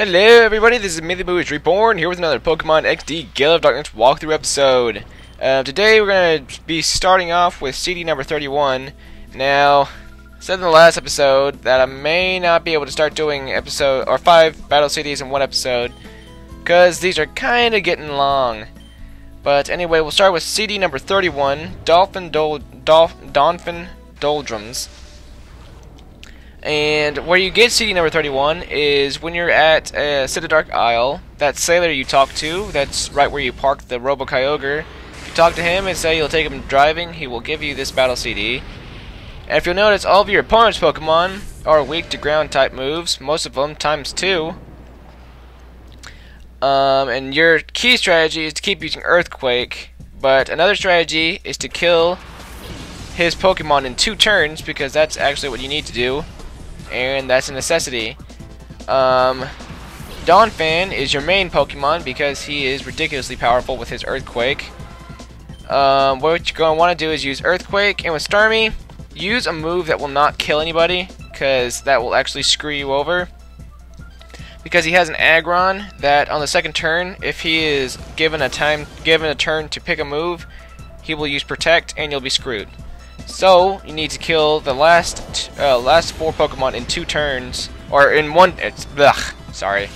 Hello everybody, this is MeleemoviesReborn here with another Pokemon XD Gale of Darkness walkthrough episode. Today we're going to be starting off with CD number 31. Now, I said in the last episode that I may not be able to start doing 5 battle CDs in one episode because these are kind of getting long. But anyway, we'll start with CD number 31, Donphin Doldrums. And where you get CD number 31 is when you're at Citadark Isle. That sailor you talk to, that's right where you park the Robo-Kyogre. If you talk to him and say you'll take him driving, he will give you this battle CD. And if you'll notice, all of your opponent's Pokemon are weak to ground type moves, most of them ×2. And your key strategy is to keep using Earthquake, but another strategy is to kill his Pokemon in 2 turns, because that's actually what you need to do. And that's a necessity. Donphin is your main Pokemon because he is ridiculously powerful with his Earthquake. What you're going to want to do is use Earthquake, and with Starmie, use a move that will not kill anybody, because that will actually screw you over. Because he has an Aggron that on the second turn, if he is given a turn to pick a move, he will use Protect and you'll be screwed. So you need to kill the last 4 Pokemon in 2 turns, or in one. Sorry.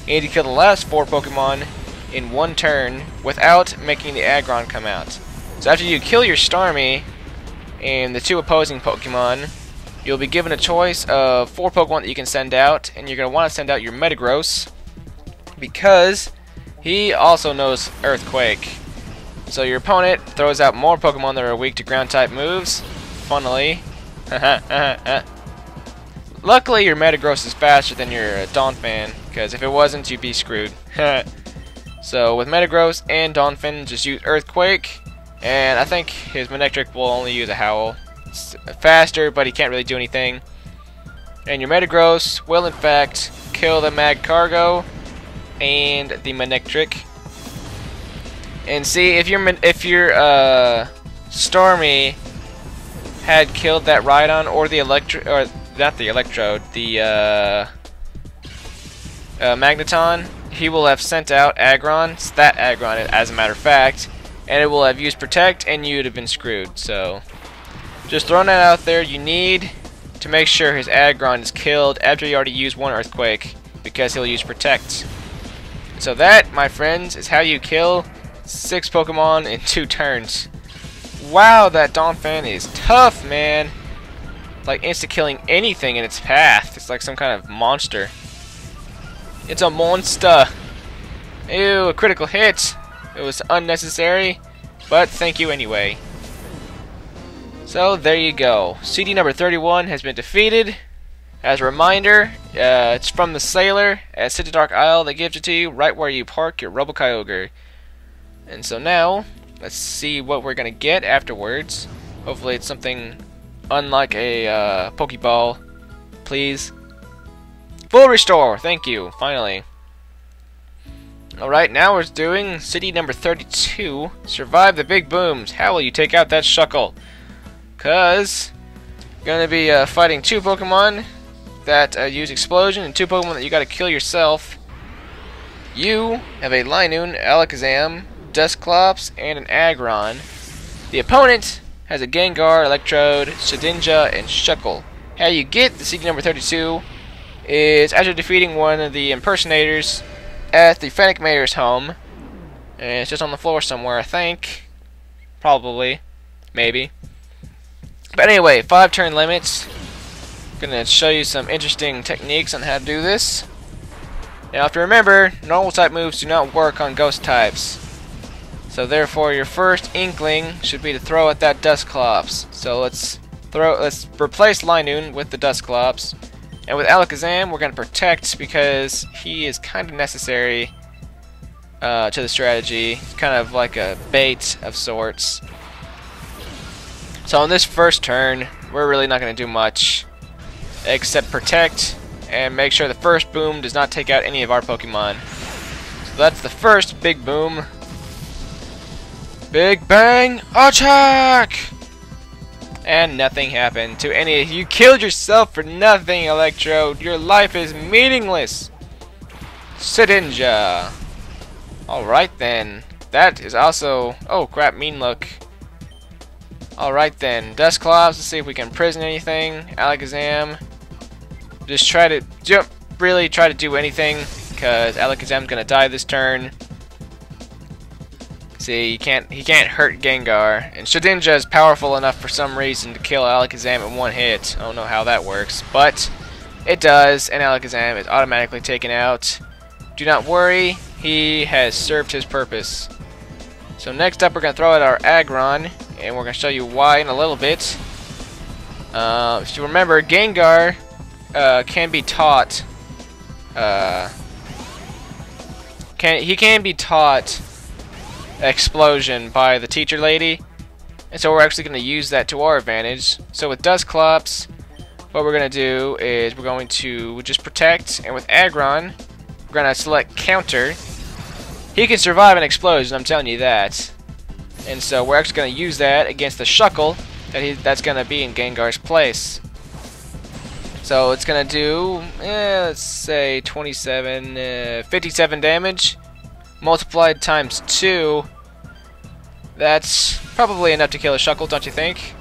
You need to kill the last 4 Pokemon in 1 turn without making the Aggron come out. So after you kill your Starmie and the 2 opposing Pokemon, you'll be given a choice of 4 Pokemon that you can send out, and you're going to want to send out your Metagross because he also knows Earthquake. So your opponent throws out more Pokemon that are weak to ground type moves. Funnily. Luckily your Metagross is faster than your Donphin, because if it wasn't, you'd be screwed. So with Metagross and Donphin, just use Earthquake, and I think his Manectric will only use a Howl. It's faster, but he can't really do anything. And your Metagross will in fact kill the Magcargo and the Manectric. And see, if your Starmie had killed that Rhydon or the Magneton, he will have sent out Aggron. It's that Aggron, as a matter of fact, and it will have used Protect, and you'd have been screwed. So, just throwing that out there. You need to make sure his Aggron is killed after you already used 1 Earthquake, because he'll use Protect. So that, my friends, is how you kill 6 Pokemon in 2 turns. Wow, that Donphin is tough, man. Like insta-killing anything in its path. It's like some kind of monster. It's a monster. Ew, a critical hit. It was unnecessary, but thank you anyway. So there you go. CD number 31 has been defeated. As a reminder, it's from the sailor at Citadark Isle that gives it to you right where you park your Robo-Kyogre. And so now, let's see what we're going to get afterwards. Hopefully it's something unlike a Pokeball. Please. Full restore! Thank you, finally. Alright, now we're doing city number 32. Survive the big booms. How will you take out that Shuckle? Cause, going to be fighting 2 Pokemon that use Explosion and 2 Pokemon that you got to kill yourself. You have a Linoon, Alakazam, Dusclops, and an Aggron. The opponent has a Gengar, Electrode, Shedinja, and Shuckle. How you get the CD number 32 is after defeating one of the impersonators at the Fennec Mayor's home. And it's just on the floor somewhere, I think. Probably. Maybe. But anyway, 5 turn limits. Gonna show you some interesting techniques on how to do this. Now, you have to remember, normal type moves do not work on ghost types. So therefore, your first inkling should be to throw at that Dusclops. So let's replace Linoon with the Dusclops. And with Alakazam, we're going to protect because he is kind of necessary to the strategy. It's kind of like a bait of sorts. So on this first turn, we're really not going to do much except protect and make sure the first boom does not take out any of our Pokemon. So that's the first big boom. Big Bang Attack! And nothing happened to any of you. You killed yourself for nothing, Electrode. Your life is meaningless. Sidinja. Alright then. That is also... Oh crap, mean look. Alright then. Dusclops, let's see if we can prison anything. Alakazam. Just try to... really try to do anything, because Alakazam's gonna die this turn. See, he can't hurt Gengar, and Shedinja is powerful enough for some reason to kill Alakazam in one hit. I don't know how that works, but it does, and Alakazam is automatically taken out. Do not worry, he has served his purpose. So next up, we're going to throw out our Aggron, and we're going to show you why in a little bit. If you remember, Gengar can be taught. He can be taught Explosion by the teacher lady, and so we're actually going to use that to our advantage. So with Dusclops, what we're going to do is we're going to just protect, and with Aggron, we're going to select counter. He can survive an explosion, I'm telling you that. And so we're actually going to use that against the Shuckle that's going to be in Gengar's place. So it's going to do, let's say 57 damage. Multiplied times 2, that's probably enough to kill a Shuckle, don't you think?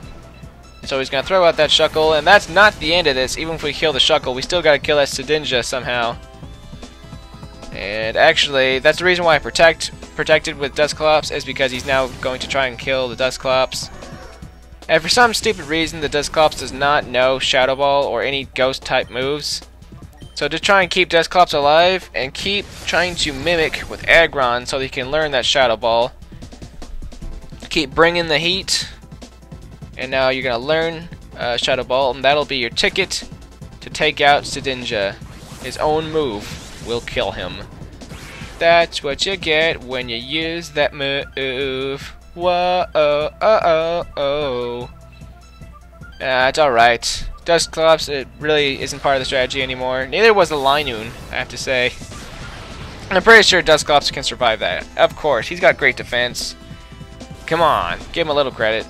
So he's going to throw out that Shuckle, and that's not the end of this. Even if we kill the Shuckle, we still got to kill that Sidinja somehow. And actually, that's the reason why I protected with Dusclops, is because he's now going to try and kill the Dusclops. And for some stupid reason, the Dusclops does not know Shadow Ball or any Ghost type moves. So just try and keep Dusclops alive, and keep trying to mimic with Aggron so that he can learn that Shadow Ball. Keep bringing the heat, and now you're going to learn Shadow Ball, and that'll be your ticket to take out Sidinja. His own move will kill him. That's what you get when you use that move. Whoa, oh, oh, oh. It's alright. Dusclops, it really isn't part of the strategy anymore. Neither was the Linoon, I have to say. I'm pretty sure Dusclops can survive that. Of course, he's got great defense. Come on, give him a little credit.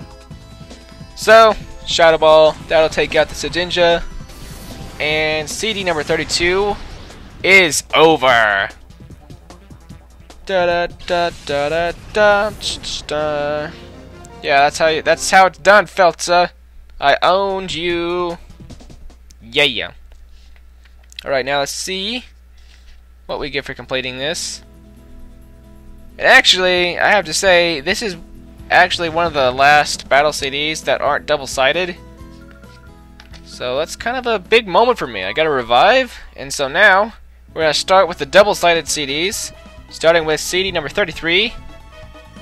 So, Shadow Ball, that'll take out the Sidinja. And CD number 32 is over. Da da da da da da. Yeah, that's how it's done, Feltza. I owned you. Yeah. Alright, now let's see what we get for completing this. And actually, I have to say, this is actually one of the last battle CDs that aren't double-sided. So that's kind of a big moment for me. I got a revive, and so now we're going to start with the double-sided CDs, starting with CD number 33,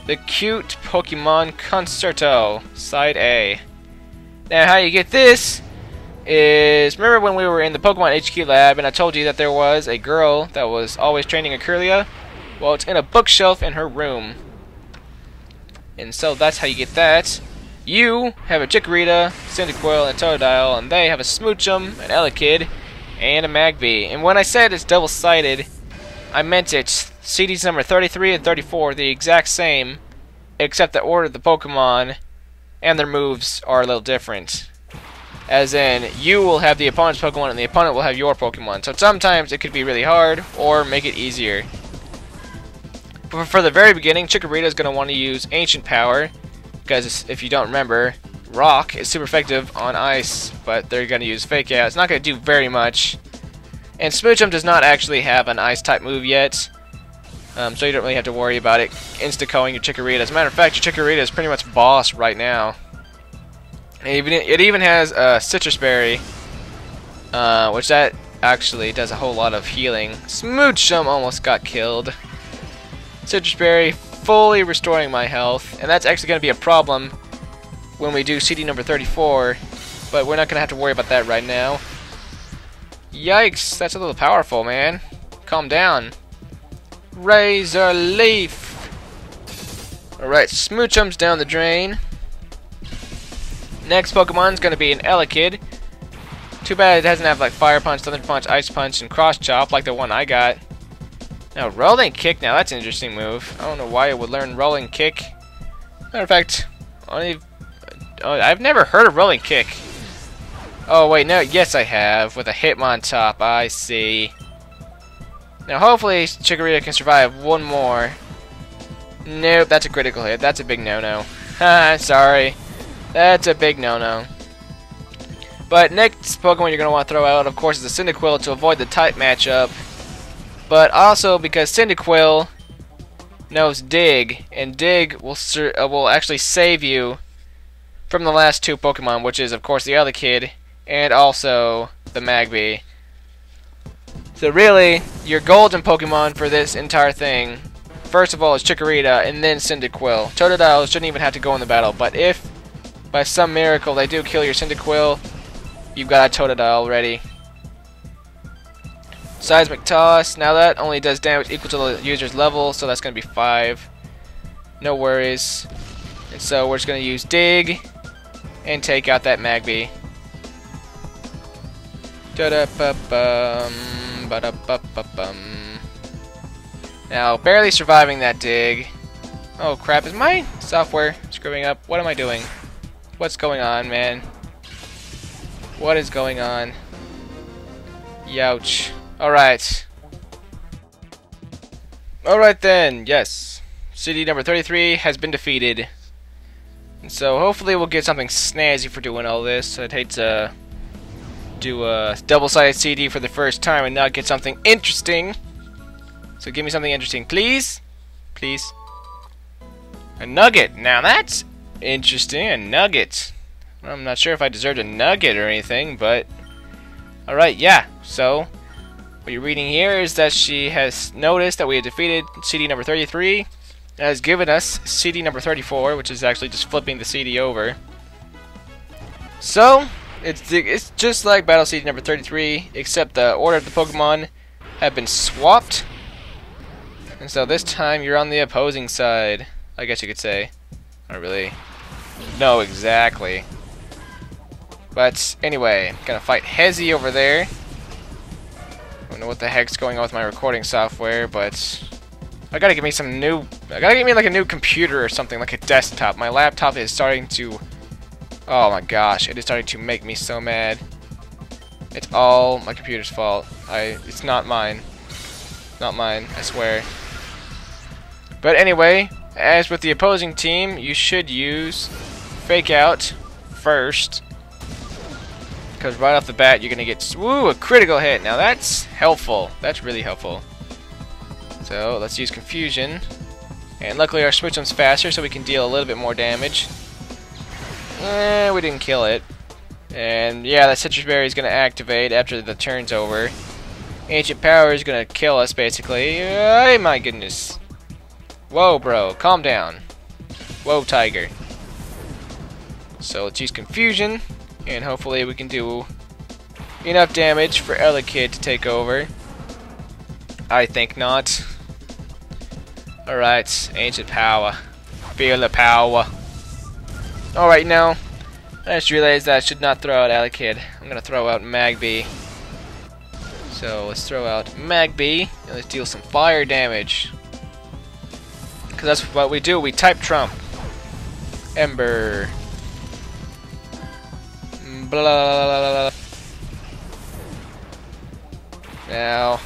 the Cute Pokemon Concerto, Side A. Now, how you get this is, remember when we were in the Pokemon HQ lab and I told you that there was a girl that was always training a Kirlia? Well, it's in a bookshelf in her room. And so that's how you get that. You have a Chikorita, Cyndaquil, and Totodile, and they have a Smoochum, an Elekid, and a Magby. And when I said it's double-sided, I meant it. CDs number 33 and 34 are the exact same, except the order of the Pokemon and their moves are a little different. As in, you will have the opponent's Pokemon and the opponent will have your Pokemon. So sometimes it could be really hard or make it easier. But for the very beginning, Chikorita is going to want to use Ancient Power, because if you don't remember, Rock is super effective on Ice, but they're going to use Fake Out. It's not going to do very much. And Smoochum does not actually have an Ice-type move yet, so you don't really have to worry about it insta-killing your Chikorita. As a matter of fact, your Chikorita is pretty much boss right now. It even has a Citrus Berry, which that actually does a whole lot of healing. Smoochum almost got killed. Citrus Berry fully restoring my health, and that's actually going to be a problem when we do CD number 34, but we're not going to have to worry about that right now. Yikes, that's a little powerful, man. Calm down. Razor Leaf. Alright, Smoochum's down the drain. Next Pokemon's gonna be an Elekid. Too bad it doesn't have like Fire Punch, Thunder Punch, Ice Punch, and Cross Chop like the one I got. Now, Rolling Kick, now that's an interesting move. I don't know why it would learn Rolling Kick. Matter of fact, I've never heard of Rolling Kick. Oh wait, no, yes I have, with a Hitmontop, I see. Now hopefully Chikorita can survive one more. Nope, that's a critical hit. That's a big no-no. Haha, sorry. That's a big no-no. But next Pokemon you're going to want to throw out, of course, is the Cyndaquil to avoid the type matchup. But also because Cyndaquil knows Dig, and Dig will actually save you from the last two Pokemon, which is, of course, the Elekid and also the Magby. So really, your golden Pokemon for this entire thing, first of all, is Chikorita, and then Cyndaquil. Totodile shouldn't even have to go in the battle, but if by some miracle they do kill your Cyndaquil, you've got a Totodile ready. Seismic Toss, now that only does damage equal to the user's level, so that's going to be 5. No worries. And so we're just going to use Dig and take out that Magby. Now, barely surviving that Dig. Oh crap, is my software screwing up? What am I doing? What's going on, man? What is going on? Youch. Alright. Alright then, yes. City number 33 has been defeated. And so hopefully we'll get something snazzy for doing all this. I'd hate to do a double-sided CD for the first time and not get something interesting. So give me something interesting, please. Please. A nugget. Now that's interesting. A nugget. I'm not sure if I deserved a nugget or anything, but alright, yeah. So what you're reading here is that she has noticed that we had defeated CD number 33 and has given us CD number 34, which is actually just flipping the CD over. So it's just like Battle CD number 33, except the order of the Pokemon have been swapped. And so this time you're on the opposing side, I guess you could say. Not really. No, exactly. But anyway, I'm gonna fight Hezzy over there. I don't know what the heck's going on with my recording software, but I gotta get me like a new computer or something, like a desktop. My laptop is starting to, oh my gosh, it is starting to make me so mad. It's all my computer's fault. It's not mine. Not mine, I swear. But anyway, as with the opposing team, you should use Fake Out first. Because right off the bat, you're going to get, woo, a critical hit. Now that's helpful. That's really helpful. So let's use Confusion. And luckily our Smoochum's faster, so we can deal a little bit more damage. We didn't kill it. And yeah, that Citrus Berry is going to activate after the turn's over. Ancient Power is going to kill us, basically. Oh my goodness. Whoa, bro. Calm down. Whoa, Tiger. So let's use Confusion. And hopefully we can do enough damage for Elekid to take over. I think not. Alright, Ancient Power. Feel the power. Alright, now, I just realized that I should not throw out Elekid. I'm going to throw out Magby. So let's throw out Magby, and let's deal some fire damage. Because that's what we do, we type Trump. Ember. Blah, blah, blah. Now,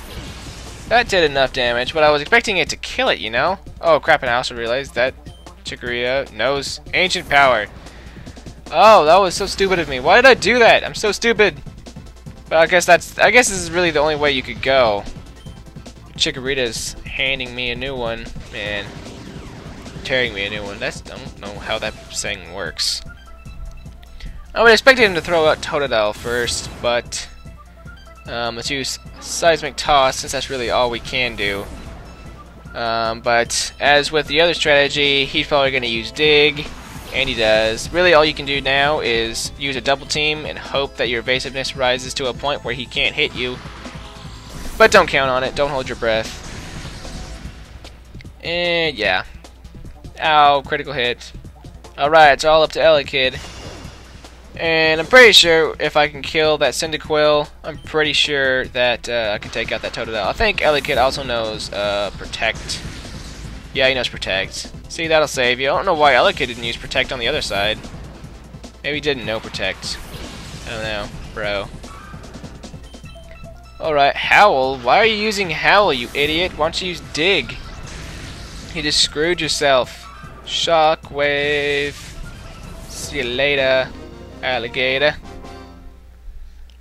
that did enough damage, but I was expecting it to kill it, you know? Oh crap, and I also realized that Chikorita knows Ancient Power. Oh, that was so stupid of me. Why did I do that? I'm so stupid. But I guess this is really the only way you could go. Chikorita's handing me a new one, man. Tearing me a new one. I don't know how that saying works. I would expect him to throw out Totodile first, but let's use Seismic Toss since that's really all we can do. But as with the other strategy, he's probably going to use Dig, And he does. Really, all you can do now is use a double team and hope that your evasiveness rises to a point where he can't hit you. But don't count on it. Don't hold your breath. And yeah. Ow, critical hit. Alright, it's all up to Elekid. And I'm pretty sure if I can kill that Cyndaquil, I'm pretty sure that I can take out that Totodile. I think Elekid also knows Protect. Yeah, he knows Protect. See, that'll save you. I don't know why Elekid didn't use Protect on the other side. Maybe he didn't know Protect. I don't know, bro. Alright, Howl. Why are you using Howl, you idiot? Why don't you use Dig? You just screwed yourself. Shockwave. See you later, alligator.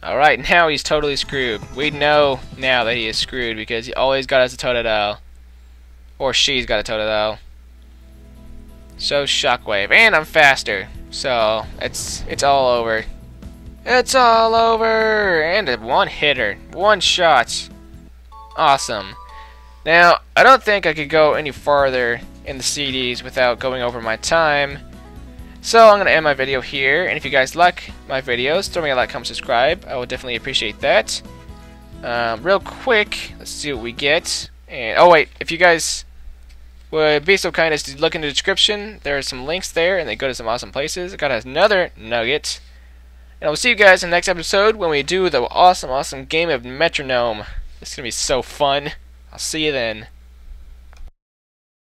Alright, now he's totally screwed. We know now that he is screwed because he always got us a Totodile. Or she's got a Totodile. So Shockwave. And I'm faster. So it's all over. It's all over! And a one-hitter. One shot. Awesome. Now, I don't think I could go any farther in the CDs without going over my time. So I'm going to end my video here. And if you guys like my videos, throw me a like, comment, subscribe. I would definitely appreciate that. Real quick, let's see what we get. And oh wait, if you guys would be so kind as to look in the description, there are some links there, and they go to some awesome places. I got another nugget. And I will see you guys in the next episode when we do the awesome game of Metronome. It's going to be so fun. I'll see you then.